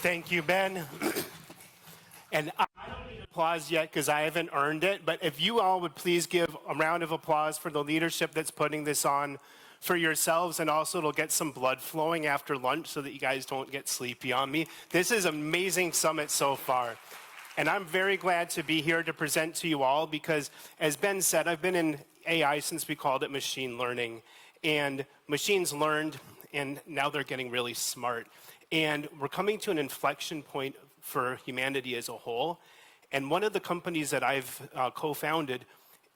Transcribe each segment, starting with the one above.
Thank you, Ben. And I don't need applause yet because I haven't earned it, but if you all would please give a round of applause for the leadership that's putting this on for yourselves, and also it'll get some blood flowing after lunch so that you guys don't get sleepy on me. This is an amazing summit so far. And I'm very glad to be here to present to you all because, as Ben said, I've been in AI since we called it machine learning. And machines learned, and now they're getting really smart. And we're coming to an inflection point for humanity as a whole. And one of the companies that I've co-founded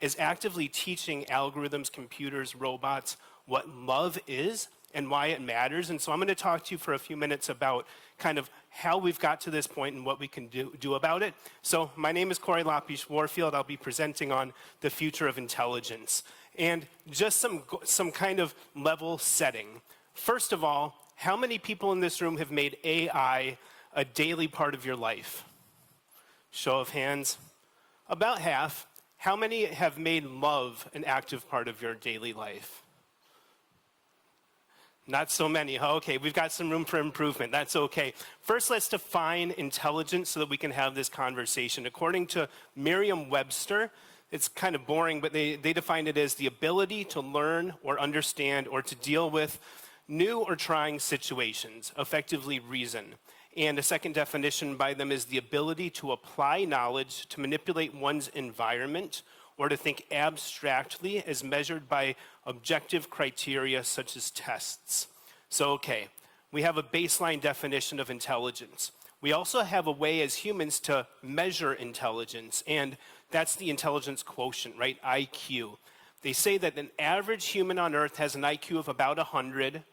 is actively teaching algorithms, computers, robots, what love is and why it matters. And so I'm going to talk to you for a few minutes about kind of how we've got to this point and what we can do about it. So my name is Cory Lopes-Warfield. I'll be presenting on the future of intelligence. And just some kind of level setting. First of all, how many people in this room have made AI a daily part of your life? Show of hands. About half. How many have made love an active part of your daily life? Not so many. Okay, we've got some room for improvement. That's okay. First, let's define intelligence so that we can have this conversation. According to Merriam-Webster, it's kind of boring, but they define it as the ability to learn or understand or to deal with new or trying situations, effectively reason. And a second definition by them is the ability to apply knowledge to manipulate one's environment or to think abstractly as measured by objective criteria such as tests. So, okay, we have a baseline definition of intelligence. We also have a way as humans to measure intelligence, and that's the intelligence quotient, right? IQ. They say that an average human on Earth has an IQ of about 100.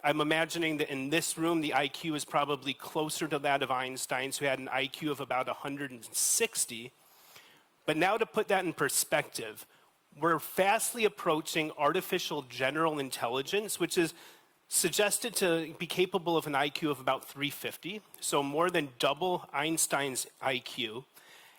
I'm imagining that in this room, the IQ is probably closer to that of Einstein's, who had an IQ of about 160. But now to put that in perspective, we're fastly approaching artificial general intelligence, which is suggested to be capable of an IQ of about 350, so more than double Einstein's IQ.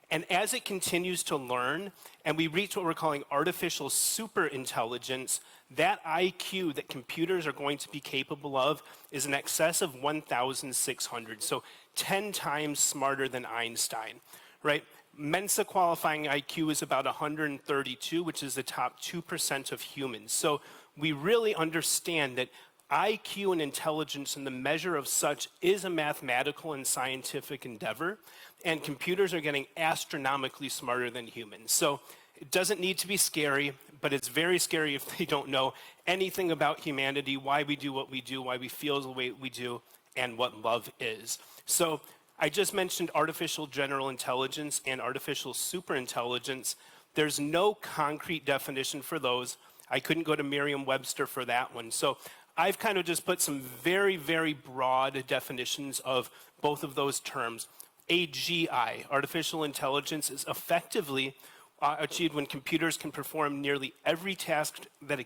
And as it continues to learn, and we reach what we're calling artificial superintelligence, that IQ that computers are going to be capable of is in excess of 1,600, so 10 times smarter than Einstein, right? Mensa qualifying IQ is about 132, which is the top 2% of humans. So we really understand that IQ and intelligence and the measure of such is a mathematical and scientific endeavor, and computers are getting astronomically smarter than humans. So it doesn't need to be scary, but it's very scary if they don't know anything about humanity, why we do what we do, why we feel the way we do, and what love is. So I just mentioned artificial general intelligence and artificial superintelligence. There's no concrete definition for those. I couldn't go to Merriam-Webster for that one. So I've kind of just put some very, very broad definitions of both of those terms. AGI, artificial intelligence, is effectively achieved when computers can perform nearly every task that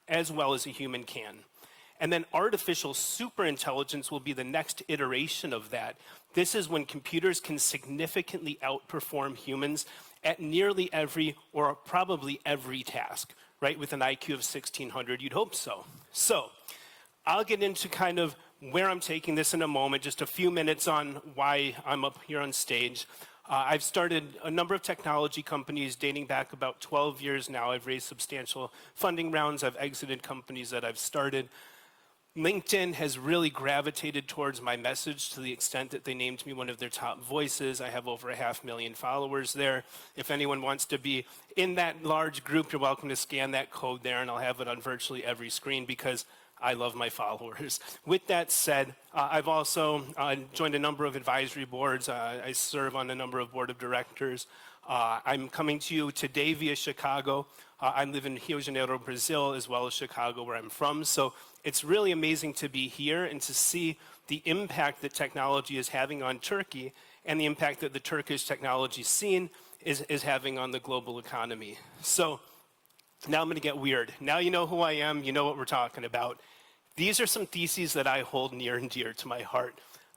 as well as a human can. And then artificial superintelligence will be the next iteration of that. This is when computers can significantly outperform humans at nearly every, or probably every task, right? With an IQ of 1,600, you'd hope so. So I'll get into kind of where I'm taking this in a moment, just a few minutes on why I'm up here on stage. I've started a number of technology companies dating back about 12 years now. I've raised substantial funding rounds. I've exited companies that I've started. LinkedIn has really gravitated towards my message to the extent that they named me one of their top voices. I have over 500,000 followers there. If anyone wants to be in that large group, you're welcome to scan that code there, and I'll have it on virtually every screen because I love my followers. With that said, I've also joined a number of advisory boards. I serve on a number of board of directors. I'm coming to you today via Chicago. I live in Rio de Janeiro, Brazil, as well as Chicago, where I'm from. So it's really amazing to be here and to see the impact that technology is having on Turkey and the impact that the Turkish technology scene is having on the global economy. So now I'm going to get weird. Now you know who I am. You know what we're talking about. These are some theses that I hold near and dear to my heart.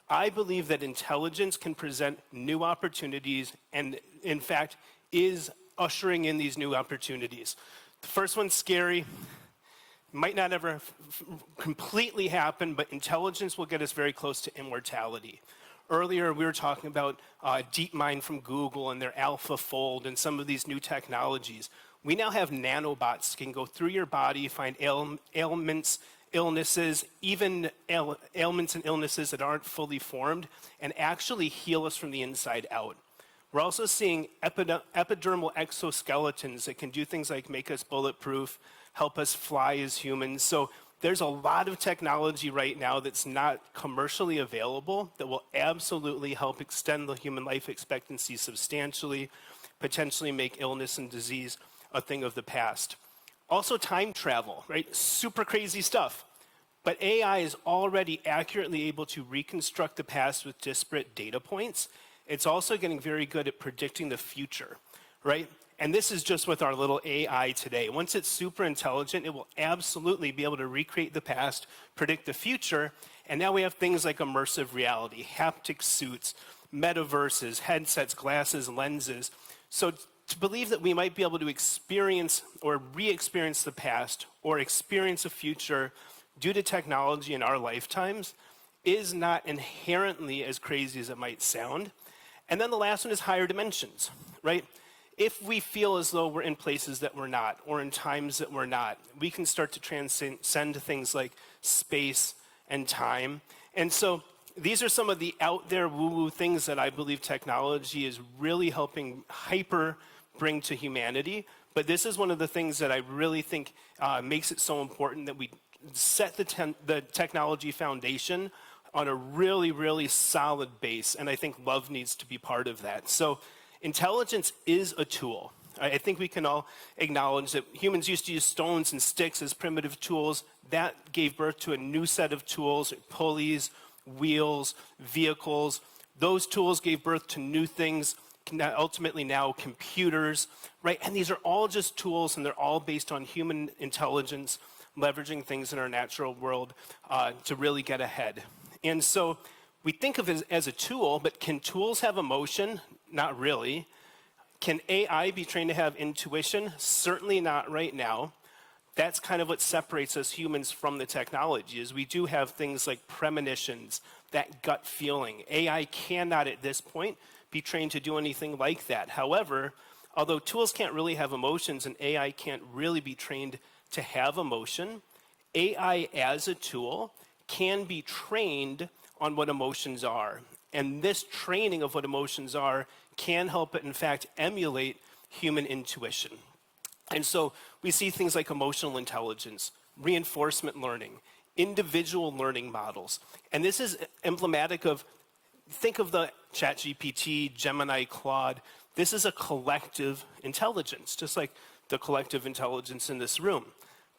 I believe that intelligence can present new opportunities and, in fact, is ushering in these new opportunities. The first one's scary. Might not ever completely happen, but intelligence will get us very close to immortality. Earlier, we were talking about DeepMind from Google and their AlphaFold and some of these new technologies. We now have nanobots that can go through your body, find ailments, illnesses, even ailments and illnesses that aren't fully formed, and actually heal us from the inside out. We're also seeing epidermal exoskeletons that can do things like make us bulletproof, help us fly as humans. So there's a lot of technology right now that's not commercially available that will absolutely help extend the human life expectancy substantially, potentially make illness and disease a thing of the past. Also time travel, right? Super crazy stuff. But AI is already accurately able to reconstruct the past with disparate data points. It's also getting very good at predicting the future, right? And this is just with our little AI today. Once it's super intelligent, it will absolutely be able to recreate the past, predict the future, and now we have things like immersive reality, haptic suits, metaverses, headsets, glasses, lenses. So to believe that we might be able to experience or re-experience the past or experience a future due to technology in our lifetimes is not inherently as crazy as it might sound. And then the last one is higher dimensions, right? If we feel as though we're in places that we're not, or in times that we're not, we can start to transcend things like space and time. And so these are some of the out there woo-woo things that I believe technology is really helping hyper bring to humanity. But this is one of the things that I really think makes it so important that we set the technology foundation on a really, really solid base. And I think love needs to be part of that. So intelligence is a tool. I think we can all acknowledge that humans used to use stones and sticks as primitive tools. That gave birth to a new set of tools, pulleys, wheels, vehicles. Those tools gave birth to new things, ultimately now computers, right? And these are all just tools, and they're all based on human intelligence, leveraging things in our natural world to really get ahead. And so we think of it as a tool, but can tools have emotion? Not really. Can AI be trained to have intuition? Certainly not right now. That's kind of what separates us humans from the technology, is we do have things like premonitions, that gut feeling. AI cannot at this point be trained to do anything like that. However, although tools can't really have emotions and AI can't really be trained to have emotion, AI as a tool can be trained on what emotions are. And this training of what emotions are can help it, in fact, emulate human intuition. And so we see things like emotional intelligence, reinforcement learning, individual learning models. And this is emblematic of, think of the ChatGPT, Gemini, Claude. This is a collective intelligence, just like the collective intelligence in this room.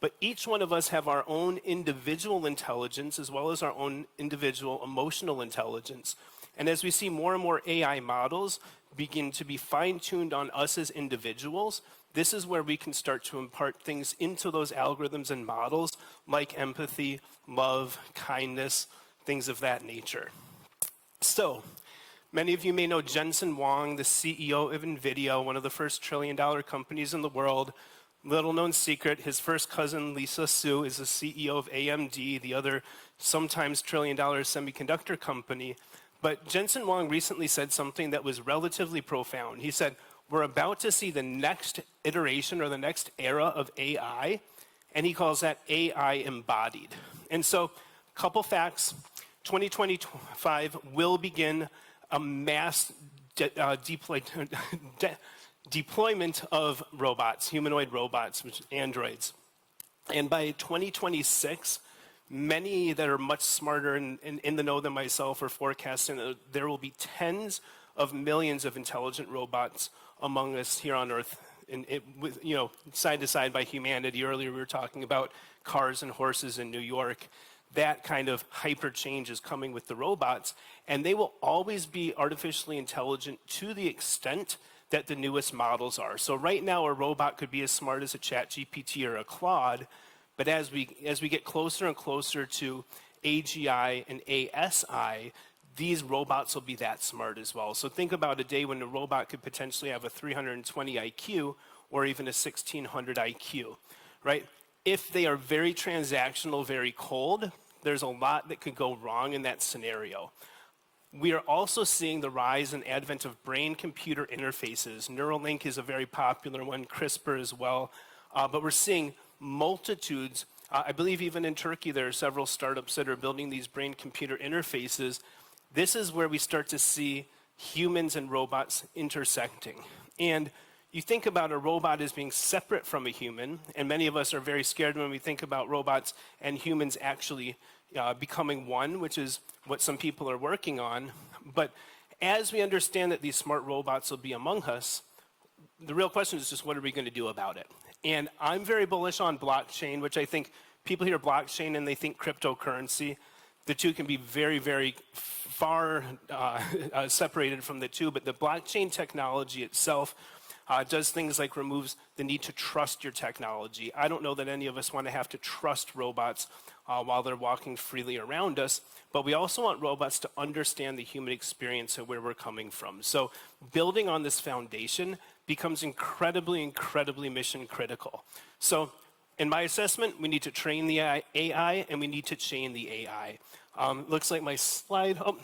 But each one of us have our own individual intelligence as well as our own individual emotional intelligence. And as we see more and more AI models begin to be fine-tuned on us as individuals, this is where we can start to impart things into those algorithms and models like empathy, love, kindness, things of that nature. So, many of you may know Jensen Huang, the CEO of NVIDIA, one of the first trillion-dollar companies in the world. Little known secret, his first cousin, Lisa Su, is the CEO of AMD, the other sometimes trillion-dollar semiconductor company. But Jensen Huang recently said something that was relatively profound. He said, we're about to see the next iteration or the next era of AI, and he calls that AI embodied. And so, a couple facts. 2025 will begin a mass deployment of robots, humanoid robots, which are androids. And by 2026, many that are much smarter and in the know than myself are forecasting that there will be tens of millions of intelligent robots among us here on Earth, side to side by humanity. Earlier we were talking about cars and horses in New York. That kind of hyper change is coming with the robots, and they will always be artificially intelligent to the extent that the newest models are. So right now, a robot could be as smart as a ChatGPT or a Claude, but as we get closer and closer to AGI and ASI, these robots will be that smart as well. So think about a day when a robot could potentially have a 320 IQ or even a 1600 IQ, right? if they are very transactional, very cold, there's a lot that could go wrong in that scenario. We are also seeing the rise and advent of brain-computer interfaces. Neuralink is a very popular one, CRISPR as well. But we're seeing multitudes. I believe even in Turkey there are several startups that are building these brain-computer interfaces. This is where we start to see humans and robots intersecting. And you think about a robot as being separate from a human, and many of us are very scared when we think about robots and humans actually becoming one, which is what some people are working on. But as we understand that these smart robots will be among us, the real question is just what are we going to do about it? And I'm very bullish on blockchain, which I think people hear blockchain and they think cryptocurrency. The two can be very, very far separated from the two, but the blockchain technology itself does things like removes the need to trust your technology. I don't know that any of us want to have to trust robots while they're walking freely around us, but we also want robots to understand the human experience and where we're coming from. So building on this foundation becomes incredibly, incredibly mission critical. So in my assessment, we need to train the AI and we need to chain the AI. Looks like my slide, oh,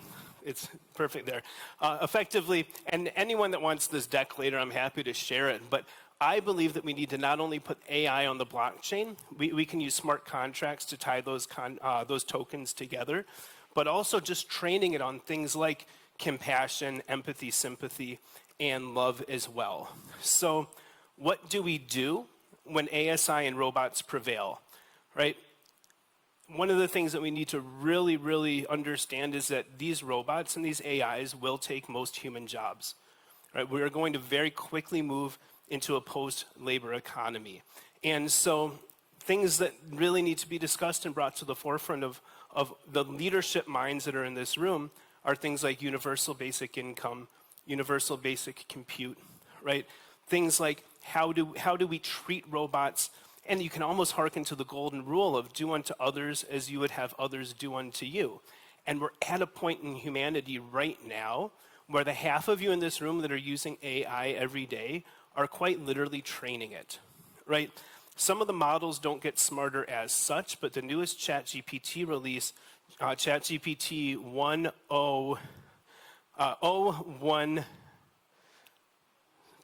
it's perfect there. Effectively, and anyone that wants this deck later, I'm happy to share it, but I believe that we need to not only put AI on the blockchain, we can use smart contracts to tie those tokens together, but also just training it on things like compassion, empathy, sympathy, and love as well. So what do we do when ASI and robots prevail, right? One of the things that we need to really, really understand is that these robots and these AIs will take most human jobs, right? We are going to very quickly move into a post-labor economy. And so things that really need to be discussed and brought to the forefront of the leadership minds that are in this room are things like universal basic income, universal basic compute, right? Things like how do we treat robots? And you can almost hearken to the golden rule of do unto others as you would have others do unto you. And we're at a point in humanity right now where the half of you in this room that are using AI every day are quite literally training it, right? Some of the models don't get smarter as such, but the newest ChatGPT release, ChatGPT 1.0.1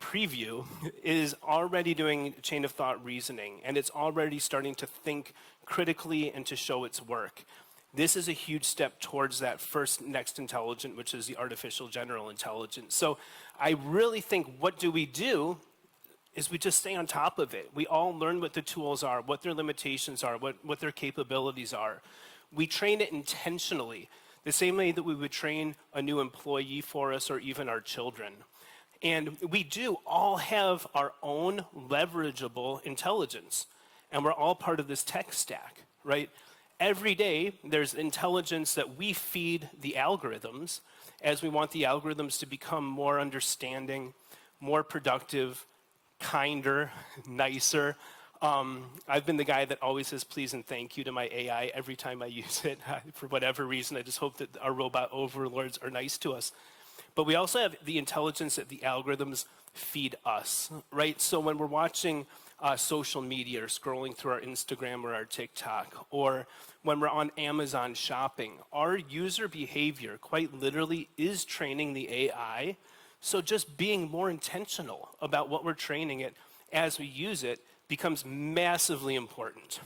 preview is already doing chain of thought reasoning, and it's already starting to think critically and to show its work. This is a huge step towards that first next intelligent, which is the artificial general intelligence. So I really think what do we do is we just stay on top of it. We all learn what the tools are, what their limitations are, what their capabilities are. We train it intentionally, the same way that we would train a new employee for us or even our children. And we do all have our own leverageable intelligence, and we're all part of this tech stack, right? Every day, there's intelligence that we feed the algorithms as we want the algorithms to become more understanding, more productive, kinder, nicer. I've been the guy that always says please and thank you to my AI every time I use it. For whatever reason, I just hope that our robot overlords are nice to us. But we also have the intelligence that the algorithms feed us, right? So when we're watching social media or scrolling through our Instagram or our TikTok, or when we're on Amazon shopping, our user behavior quite literally is training the AI. So just being more intentional about what we're training it as we use it becomes massively important.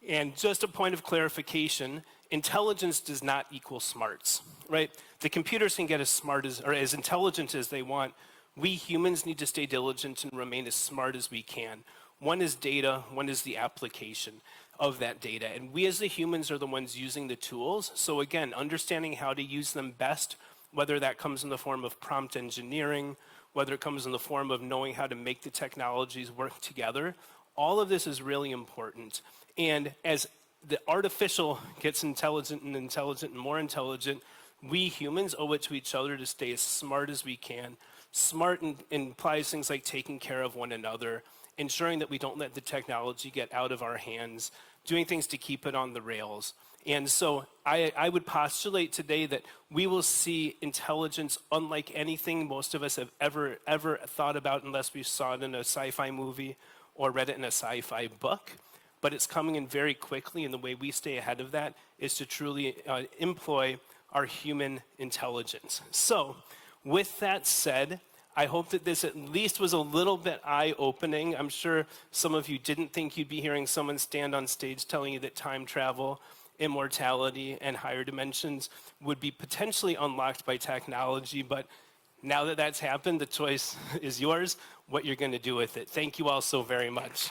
And just a point of clarification, intelligence does not equal smarts, right? The computers can get as smart as, or as intelligent as they want. We humans need to stay diligent and remain as smart as we can. One is data, one is the application of that data. And we as the humans are the ones using the tools. So again, understanding how to use them best, whether that comes in the form of prompt engineering, whether it comes in the form of knowing how to make the technologies work together, all of this is really important. And as the artificial gets intelligent and more intelligent, we humans owe it to each other to stay as smart as we can. Smart implies things like taking care of one another, ensuring that we don't let the technology get out of our hands, doing things to keep it on the rails. And so I would postulate today that we will see intelligence unlike anything most of us have ever thought about unless we saw it in a sci-fi movie or read it in a sci-fi book. but it's coming in very quickly, and the way we stay ahead of that is to truly employ our human intelligence. So, with that said, I hope that this at least was a little bit eye-opening. I'm sure some of you didn't think you'd be hearing someone stand on stage telling you that time travel, immortality, and higher dimensions would be potentially unlocked by technology, but now that that's happened, the choice is yours, what you're going to do with it. Thank you all so very much.